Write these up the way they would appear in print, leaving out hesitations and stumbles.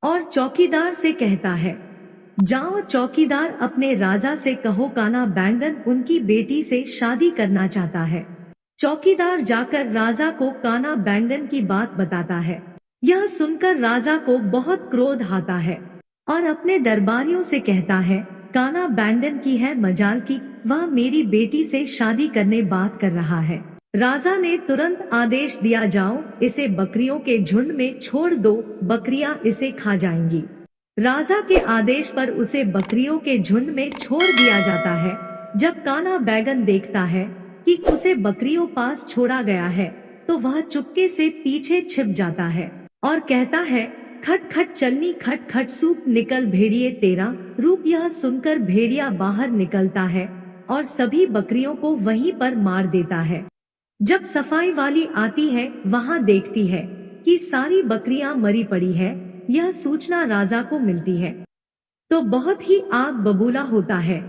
और चौकीदार से कहता है, जाओ चौकीदार, अपने राजा से कहो काना बैंगन उनकी बेटी से शादी करना चाहता है। चौकीदार जाकर राजा को काना बैंगन की बात बताता है। यह सुनकर राजा को बहुत क्रोध आता है और अपने दरबारियों से कहता है, काना बैंगन की है मजाल की, वह मेरी बेटी से शादी करने बात कर रहा है। राजा ने तुरंत आदेश दिया, जाओ इसे बकरियों के झुंड में छोड़ दो, बकरियां इसे खा जाएंगी। राजा के आदेश पर उसे बकरियों के झुंड में छोड़ दिया जाता है। जब काना बैंगन देखता है कि उसे बकरियों पास छोड़ा गया है तो वह चुपके से पीछे छिप जाता है और कहता है, खट खट चलनी खट खट सूप निकल भेड़िए तेरा रूप। यह सुनकर भेड़िया बाहर निकलता है और सभी बकरियों को वहीं पर मार देता है। जब सफाई वाली आती है वहां देखती है कि सारी बकरियां मरी पड़ी है। यह सूचना राजा को मिलती है तो बहुत ही आग बबूला होता है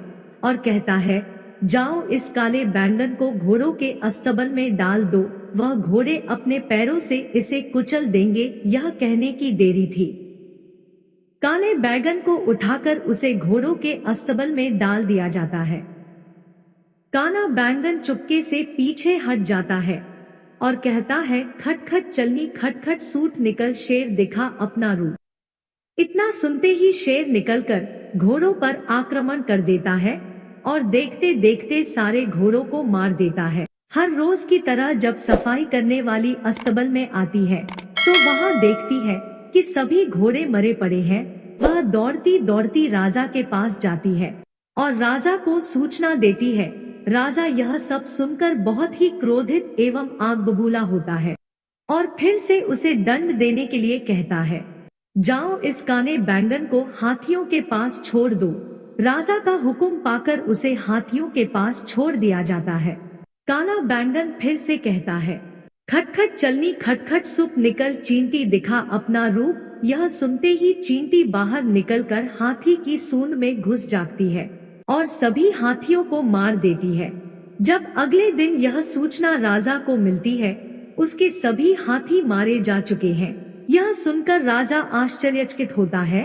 और कहता है, जाओ इस काले बैंगन को घोड़ों के अस्तबल में डाल दो, वह घोड़े अपने पैरों से इसे कुचल देंगे। यह कहने की देरी थी। काले बैंगन को उठाकर उसे घोड़ों के अस्तबल में डाल दिया जाता है। काना बैंगन चुपके से पीछे हट जाता है और कहता है, खट खट चलनी खट खट सूट निकल, शेर दिखा अपना रूप। इतना सुनते ही शेर निकलकर घोड़ों पर आक्रमण कर देता है और देखते देखते सारे घोड़ों को मार देता है। हर रोज की तरह जब सफाई करने वाली अस्तबल में आती है तो वहां देखती है कि सभी घोड़े मरे पड़े हैं। वह दौड़ती दौड़ती राजा के पास जाती है और राजा को सूचना देती है। राजा यह सब सुनकर बहुत ही क्रोधित एवं आग बबूला होता है और फिर से उसे दंड देने के लिए कहता है, जाओ इस काने बैंगन को हाथियों के पास छोड़ दो। राजा का हुक्म पाकर उसे हाथियों के पास छोड़ दिया जाता है। काला बैंगन फिर से कहता है, खटखट चलनी खटखट सुप निकल, चींटी दिखा अपना रूप। यह सुनते ही चींटी बाहर निकलकर हाथी की सूंड में घुस जाती है और सभी हाथियों को मार देती है। जब अगले दिन यह सूचना राजा को मिलती है, उसके सभी हाथी मारे जा चुके हैं। यह सुनकर राजा आश्चर्यचकित होता है,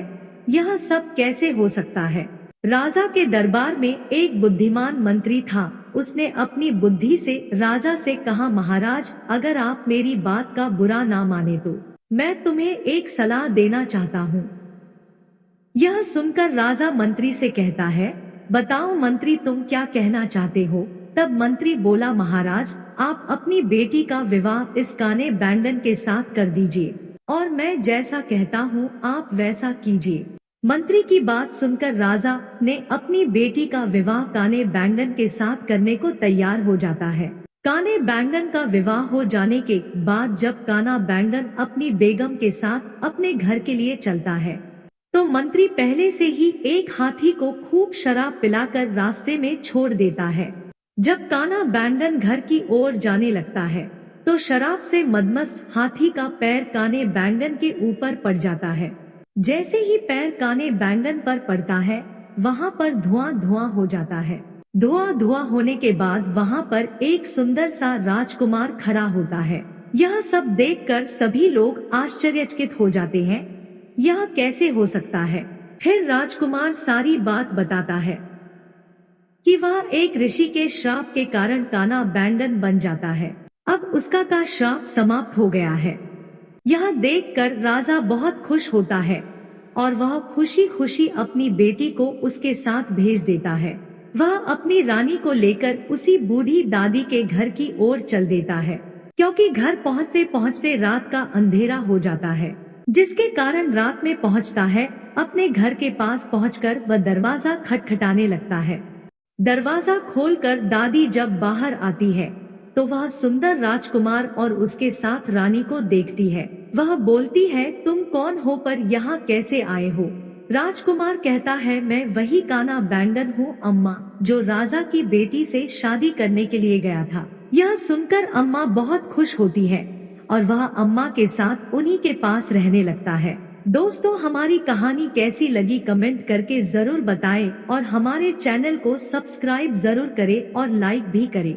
यह सब कैसे हो सकता है। राजा के दरबार में एक बुद्धिमान मंत्री था। उसने अपनी बुद्धि से राजा से कहा, महाराज अगर आप मेरी बात का बुरा ना माने तो मैं तुम्हें एक सलाह देना चाहता हूँ। यह सुनकर राजा मंत्री से कहता है, बताओ मंत्री तुम क्या कहना चाहते हो। तब मंत्री बोला, महाराज आप अपनी बेटी का विवाह इस काने बैंगन के साथ कर दीजिए और मैं जैसा कहता हूँ आप वैसा कीजिए। मंत्री की बात सुनकर राजा ने अपनी बेटी का विवाह काने बैंगन के साथ करने को तैयार हो जाता है। काने बैंगन का विवाह हो जाने के बाद जब काना बैंगन अपनी बेगम के साथ अपने घर के लिए चलता है तो मंत्री पहले से ही एक हाथी को खूब शराब पिलाकर रास्ते में छोड़ देता है। जब काना बैंगन घर की ओर जाने लगता है तो शराब से मदमस्त हाथी का पैर काने बैंगन के ऊपर पड़ जाता है। जैसे ही पैर काने बैंगन पर पड़ता है वहाँ पर धुआं धुआं हो जाता है। धुआं धुआं होने के बाद वहाँ पर एक सुंदर सा राजकुमार खड़ा होता है। यह सब देखकर सभी लोग आश्चर्यचकित हो जाते हैं, यह कैसे हो सकता है। फिर राजकुमार सारी बात बताता है कि वह एक ऋषि के श्राप के कारण काना बैंगन बन जाता है। अब उसका का श्राप समाप्त हो गया है। यह देखकर राजा बहुत खुश होता है और वह खुशी खुशी अपनी बेटी को उसके साथ भेज देता है। वह अपनी रानी को लेकर उसी बूढ़ी दादी के घर की ओर चल देता है, क्योंकि घर पहुँचते पहुँचते रात का अंधेरा हो जाता है, जिसके कारण रात में पहुँचता है। अपने घर के पास पहुँचकर वह दरवाजा खटखटाने लगता है। दरवाजा खोलकर दादी जब बाहर आती है तो वह सुंदर राजकुमार और उसके साथ रानी को देखती है। वह बोलती है, तुम कौन हो, पर यहाँ कैसे आए हो। राजकुमार कहता है, मैं वही काना बैंगन हूँ अम्मा, जो राजा की बेटी से शादी करने के लिए गया था। यह सुनकर अम्मा बहुत खुश होती है और वह अम्मा के साथ उन्हीं के पास रहने लगता है। दोस्तों हमारी कहानी कैसी लगी कमेंट करके जरूर बताएं और हमारे चैनल को सब्सक्राइब जरूर करें और लाइक भी करें।